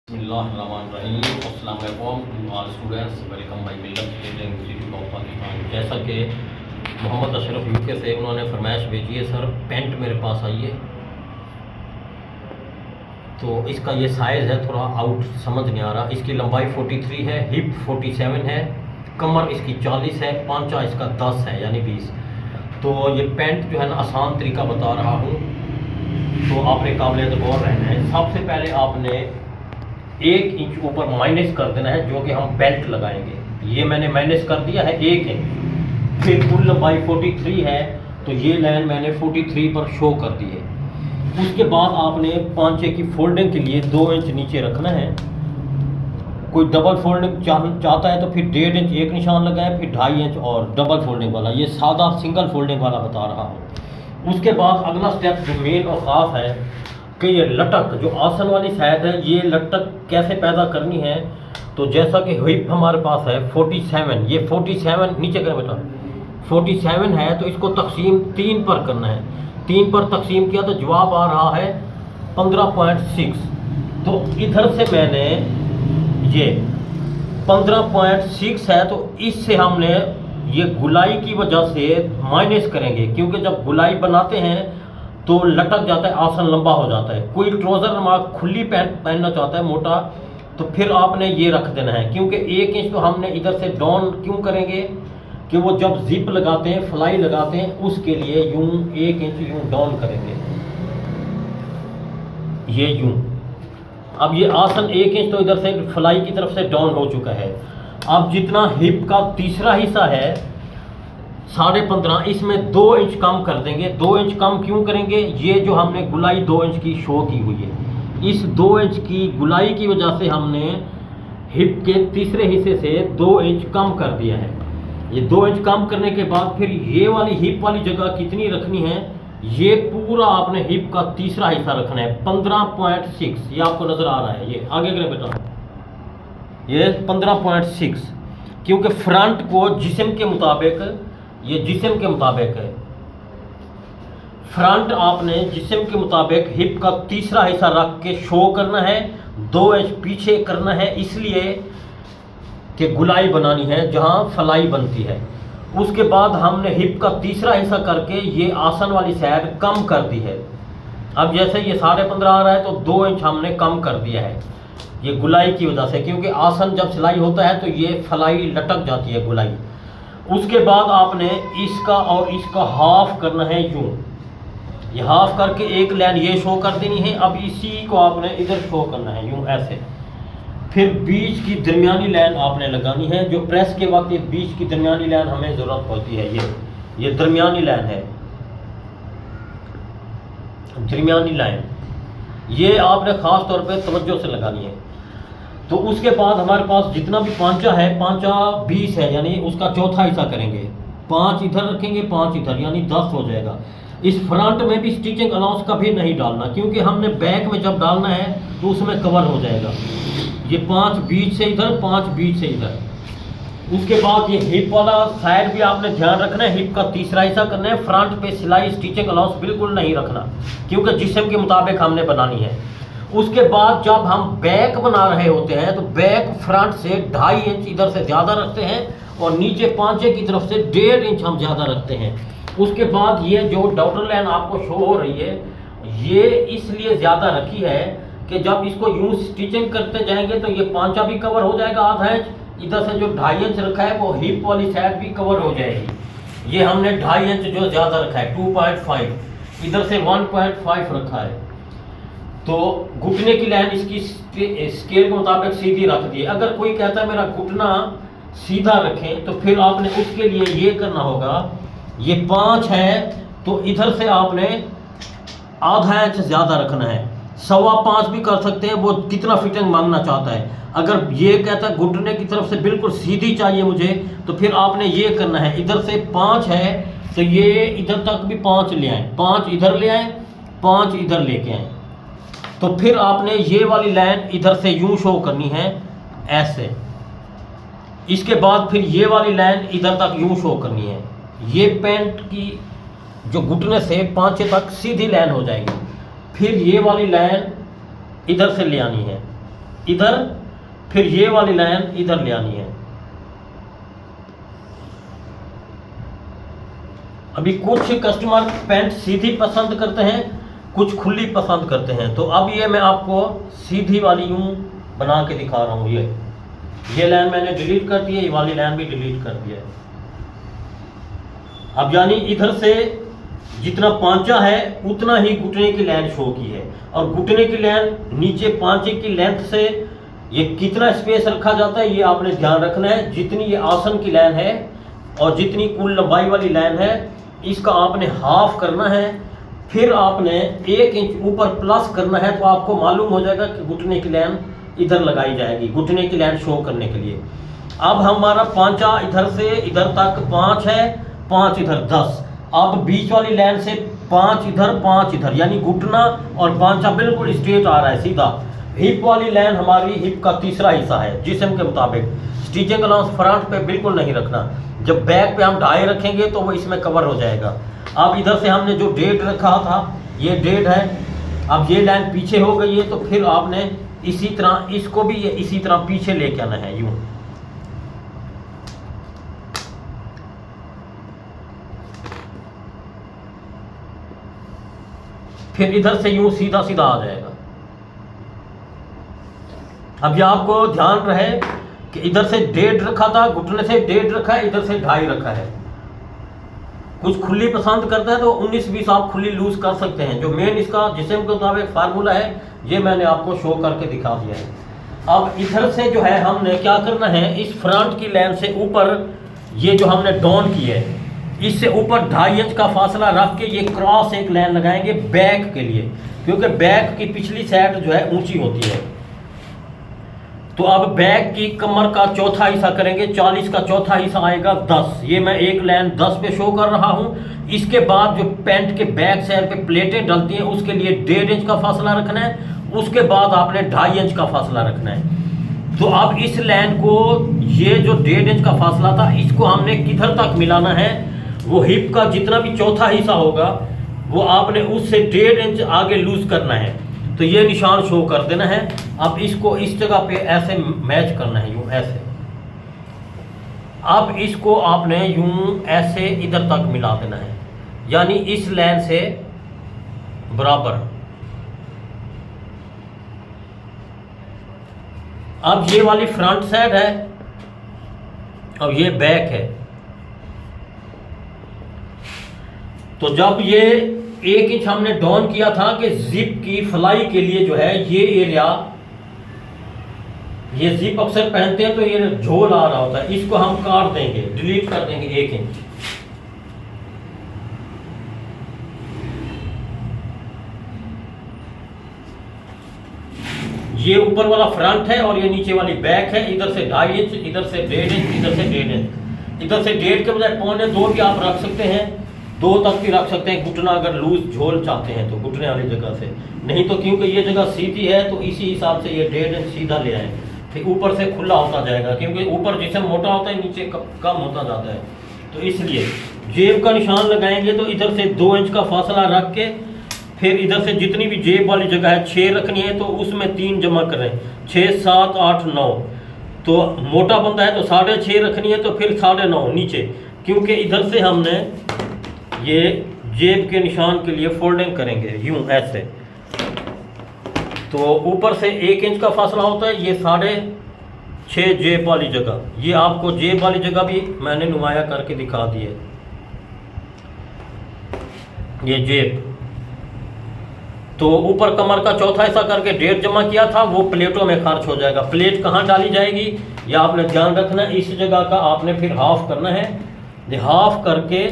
बिस्मिल्लाहिर्रहमानिर्रहीम। अस्सलाम वालेकुम to all students, welcome by Millat training institute of Pakistan. जैसा कि मोहम्मद अशरफ यूके से उन्होंने फरमाइश भेजी है, सर पेंट मेरे पास आई है, तो इसका ये साइज़ है थोड़ा आउट समझ नहीं आ रहा। इसकी लंबाई 43 है, हिप 47 है, कमर इसकी 40 है, पांचा इसका 10 है यानी 20। तो ये पेंट जो है ना आसान तरीका बता रहा हूँ, तो आपने काबिल गौर रहना है। सबसे पहले आपने 1 इंच ऊपर माइनस कर देना है, जो कि हम बेल्ट लगाएंगे। ये मैंने माइनस कर दिया है 1 इंच। फिर कुल लंबाई 43 है, तो ये लाइन मैंने 43 पर शो कर दी है। उसके बाद आपने पांचे की फोल्डिंग के लिए 2 इंच नीचे रखना है। कोई डबल फोल्डिंग चाहता है तो फिर 1.5 इंच एक निशान लगाए, फिर 2.5 इंच और डबल फोल्डिंग वाला। ये सादा सिंगल फोल्डिंग वाला बता रहा हूँ। उसके बाद अगला स्टेप जो मेन और ख़ास है कि ये लटक जो आसन वाली साइड है, ये लटक कैसे पैदा करनी है। तो जैसा कि हिप हमारे पास है 47, ये 47 नीचे करें बेटा 47 है, तो इसको तकसीम 3 पर करना है। 3 पर तकसीम किया तो जवाब आ रहा है 15.6। तो इधर से मैंने ये 15.6 है, तो इससे हमने ये गुलाई की वजह से माइनस करेंगे, क्योंकि जब गुलाई बनाते हैं तो लटक जाता है, आसन लंबा हो जाता है। कोई ट्राउज़र नमाज खुली पैंट पहनना चाहता है मोटा, तो फिर आपने ये रख देना है, क्योंकि 1 इंच तो हमने इधर से डाउन क्यों करेंगे कि वो जब जिप लगाते हैं, फ्लाई लगाते हैं, उसके लिए यूं 1 इंच यूं डाउन करेंगे, ये यूं। अब ये आसन 1 इंच तो इधर से फ्लाई की तरफ से डाउन हो चुका है। अब जितना हिप का तीसरा हिस्सा है 15.5, इसमें 2 इंच कम कर देंगे। 2 इंच कम क्यों करेंगे? ये जो हमने गुलाई 2 इंच की शो की हुई है, इस 2 इंच की गुलाई की वजह से हमने हिप के तीसरे हिस्से से 2 इंच कम कर दिया है। ये 2 इंच कम करने के बाद फिर ये वाली हिप वाली जगह कितनी रखनी है, ये पूरा आपने हिप का तीसरा हिस्सा रखना है 15.6। ये आपको नजर आ रहा है, ये आगे करें बेटा, ये 15.6, क्योंकि फ्रंट को जिस्म के मुताबिक, ये जिस्म के मुताबिक है, फ्रंट आपने जिस्म के मुताबिक हिप का तीसरा हिस्सा रख के शो करना है। 2 इंच पीछे करना है, इसलिए कि गुलाई बनानी है जहां फलाई बनती है। उसके बाद हमने हिप का तीसरा हिस्सा करके ये आसन वाली साइड कम कर दी है। अब जैसे ये 15.5 आ रहा है, तो 2 इंच हमने कम कर दिया है ये गुलाई की वजह से, क्योंकि आसन जब सिलाई होता है तो ये फलाई लटक जाती है गुलाई। उसके बाद आपने इसका और इसका हाफ करना है यूं, ये हाफ करके एक लाइन ये शो कर देनी है। अब इसी को आपने इधर शो करना है यूं ऐसे। फिर बीच की दरमियानी लाइन आपने लगानी है, जो प्रेस के वक्त ये बीच की दरमियानी लाइन हमें ज़रूरत होती है। ये दरमियानी लाइन है, दरमियानी लाइन, ये आपने ख़ास तौर पे तवज्जो से लगानी है। तो उसके बाद हमारे पास जितना भी पांचा है, पांचा 20 है, यानी उसका चौथा हिस्सा करेंगे। 5 इधर रखेंगे, 5 इधर, यानी 10 हो जाएगा। इस फ्रंट में भी स्टिचिंग अलाउंस कभी नहीं डालना, क्योंकि हमने बैक में जब डालना है तो उसमें कवर हो जाएगा। ये 5 बीच से इधर, 5 बीच से इधर। उसके बाद ये हिप वाला साइड भी आपने ध्यान रखना है, हिप का तीसरा हिस्सा करना है। फ्रंट पे सिलाई स्टिचिंग अलाउंस बिल्कुल नहीं रखना, क्योंकि जिस्म के मुताबिक हमने बनानी है। उसके बाद जब हम बैक बना रहे होते हैं तो बैक फ्रंट से 2.5 इंच इधर से ज़्यादा रखते हैं, और नीचे पांचे की तरफ से 1.5 इंच हम ज़्यादा रखते हैं। उसके बाद ये जो डॉटर लाइन आपको शो हो रही है, ये इसलिए ज़्यादा रखी है कि जब इसको यूं स्टिचिंग करते जाएंगे तो ये पांचा भी कवर हो जाएगा आधा इंच, इधर से जो 2.5 इंच रखा है वो हिप वाली साइड भी कवर हो जाएगी। ये हमने 2.5 इंच जो ज़्यादा रखा है 2.5, इधर से 1.5 रखा है। तो घुटने की लाइन इसकी स्केल के मुताबिक सीधी रख दी है। अगर कोई कहता है मेरा घुटना सीधा रखें, तो फिर आपने उसके लिए ये करना होगा, ये 5 है तो इधर से आपने आधा इंच ज़्यादा रखना है। 5.25 भी कर सकते हैं, वो कितना फिटिंग मांगना चाहता है। अगर ये कहता है घुटने की तरफ से बिल्कुल सीधी चाहिए मुझे, तो फिर आपने ये करना है, इधर से 5 है तो ये इधर तक भी 5 ले आए, 5 इधर ले आए, 5 इधर लेके आए। तो फिर आपने ये वाली लाइन इधर से यूं शो करनी है ऐसे। इसके बाद फिर ये वाली लाइन इधर तक यूं शो करनी है। ये पैंट की जो घुटने से पांचे तक सीधी लाइन हो जाएगी। फिर ये वाली लाइन इधर से ले आनी है, इधर, फिर ये वाली लाइन इधर ले आनी है। अभी कुछ कस्टमर पैंट सीधी पसंद करते हैं, कुछ खुली पसंद करते हैं। तो अब ये मैं आपको सीधी वाली यूं बना के दिखा रहा हूँ। ये लाइन मैंने डिलीट कर दी है, ये वाली लाइन भी डिलीट कर दी है। अब यानी इधर से जितना पांचा है उतना ही घुटने की लाइन शो की है, और घुटने की लाइन नीचे पांचे की लेंथ से ये कितना स्पेस रखा जाता है ये आपने ध्यान रखना है। जितनी ये आसन की लाइन है और जितनी कुल लंबाई वाली लाइन है, इसका आपने हाफ करना है। फिर आपने 1 इंच ऊपर प्लस करना है, तो आपको मालूम हो जाएगा कि घुटने की लाइन इधर लगाई जाएगी, घुटने की लाइन शो करने के लिए। अब हमारा पांचा इधर से इधर तक 5 है, 5 इधर 10। अब बीच वाली लाइन से 5 इधर 5 इधर, यानी घुटना और पांचा बिल्कुल स्ट्रेट आ रहा है सीधा। हिप वाली लाइन हमारी हिप का तीसरा हिस्सा है जिस्म के मुताबिक। स्टिचिंग अलाउंस फ्रंट पे बिल्कुल नहीं रखना, जब बैक पे हम ढाई रखेंगे तो वो इसमें कवर हो जाएगा। अब इधर से हमने जो डेट रखा था ये डेट है। अब ये लाइन पीछे हो गई है, तो फिर आपने इसी तरह इसको भी ये इसी तरह पीछे लेके आना है यूं। फिर इधर से यूं सीधा सीधा आ जाएगा। अब ये आपको ध्यान रहे कि इधर से 1.5 रखा था, घुटने से 1.5 रखा है, इधर से 2.5 रखा है। कुछ खुली पसंद करता है तो 19-20 आप खुली लूज कर सकते हैं। जो मेन इसका जिस्म के मुताबिक फार्मूला है ये मैंने आपको शो करके दिखा दिया है। अब इधर से जो है हमने क्या करना है, इस फ्रंट की लाइन से ऊपर ये जो हमने डाउन की है इससे ऊपर 2.5 इंच का फासला रख के ये क्रॉस एक लाइन लगाएंगे बैक के लिए, क्योंकि बैक की पिछली साइड जो है ऊंची होती है। तो अब बैक की कमर का चौथा हिस्सा करेंगे, 40 का चौथा हिस्सा आएगा 10। ये मैं एक लाइन 10 पे शो कर रहा हूँ। इसके बाद जो पैंट के बैक साइड पे प्लेटें डलती हैं उसके लिए 1.5 इंच का फासला रखना है, उसके बाद आपने 2.5 इंच का फासला रखना है। तो अब इस लाइन को, ये जो 1.5 इंच का फासला था इसको हमने किधर तक मिलाना है, वो हिप का जितना भी चौथा हिस्सा होगा वो आपने उससे 1.5 इंच आगे लूज करना है। तो ये निशान शो कर देना है। अब इसको इस जगह पे ऐसे मैच करना है, यूं ऐसे। अब इसको आपने यूं ऐसे इधर तक मिला देना है, यानी इस लाइन से बराबर। अब ये वाली फ्रंट साइड है, अब ये बैक है। तो जब ये 1 इंच हमने डाउन किया था कि जिप की फ्लाई के लिए जो है ये एरिया, ये जिप अक्सर पहनते हैं तो ये झोल आ रहा होता है, इसको हम काट देंगे, डिलीट कर देंगे 1 इंच। ये ऊपर वाला फ्रंट है और ये नीचे वाली बैक है। इधर से 2.5 इंच, इधर से 1.5 इंच, इधर से 1.5 इंच। इधर से 1.5 के बजाय 1.25 भी आप रख सकते हैं, 2 तक भी रख सकते हैं। घुटना अगर लूज झोल चाहते हैं तो घुटने वाली जगह से, नहीं तो क्योंकि ये जगह सीधी है तो इसी हिसाब से ये 1.5 इंच सीधा ले आए। फिर ऊपर से खुला होता जाएगा, क्योंकि ऊपर जिस्म मोटा होता है नीचे कम होता जाता है। तो इसलिए जेब का निशान लगाएंगे तो इधर से 2 इंच का फासला रख के, फिर इधर से जितनी भी जेब वाली जगह है 6 रखनी है तो उसमें 3 जमा करें, 6, 7, 8, 9। तो मोटा बंदा है तो 6.5 रखनी है, तो फिर 9.5 नीचे, क्योंकि इधर से हमने ये जेब के निशान के लिए फोल्डिंग करेंगे यूं ऐसे। तो ऊपर से 1 इंच का फासला होता है, ये 6.5 जेब वाली जगह। ये आपको जेब वाली जगह भी मैंने नुमाया करके दिखा दी है। ये जेब तो ऊपर कमर का चौथा हिस्सा करके 1.5 जमा किया था, वो प्लेटों में खर्च हो जाएगा। प्लेट कहाँ डाली जाएगी यह आपने ध्यान रखना है। इस जगह का आपने फिर हाफ करना है, हाफ करके,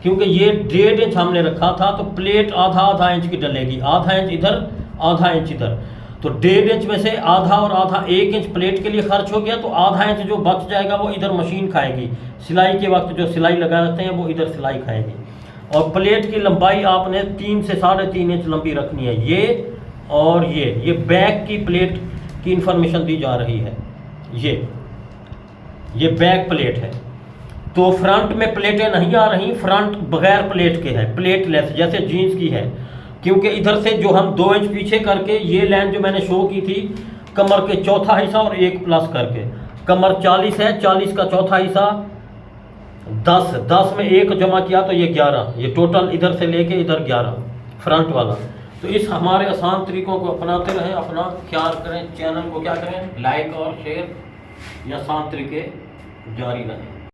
क्योंकि ये 1.5 इंच हमने रखा था तो प्लेट आधा इंच की डलेगी, आधा इंच इधर, आधा इंच इधर। तो 1.5 इंच में से आधा और आधा 1 इंच प्लेट के लिए खर्च हो गया, तो आधा इंच जो बच जाएगा वो इधर मशीन खाएगी। सिलाई के वक्त जो सिलाई लगाते हैं वो इधर सिलाई खाएगी। और प्लेट की लंबाई आपने 3 से 3.5 इंच लंबी रखनी है। ये बैक की प्लेट की इंफॉर्मेशन दी जा रही है। ये बैक प्लेट है। तो फ्रंट में प्लेटें नहीं आ रही, फ्रंट बगैर प्लेट के है, प्लेटलेस, जैसे जीन्स की है। क्योंकि इधर से जो हम 2 इंच पीछे करके ये लाइन जो मैंने शो की थी कमर के चौथा हिस्सा और एक प्लस करके। कमर 40 है, 40 का चौथा हिस्सा 10, 10 में एक जमा किया तो ये 11, ये टोटल इधर से लेके इधर 11 फ्रंट वाला। तो इस हमारे आसान तरीकों को अपनाते रहें, अपना ख्याल करें, चैनल को क्या करें, लाइक और शेयर, ये आसान तरीके जारी रहें।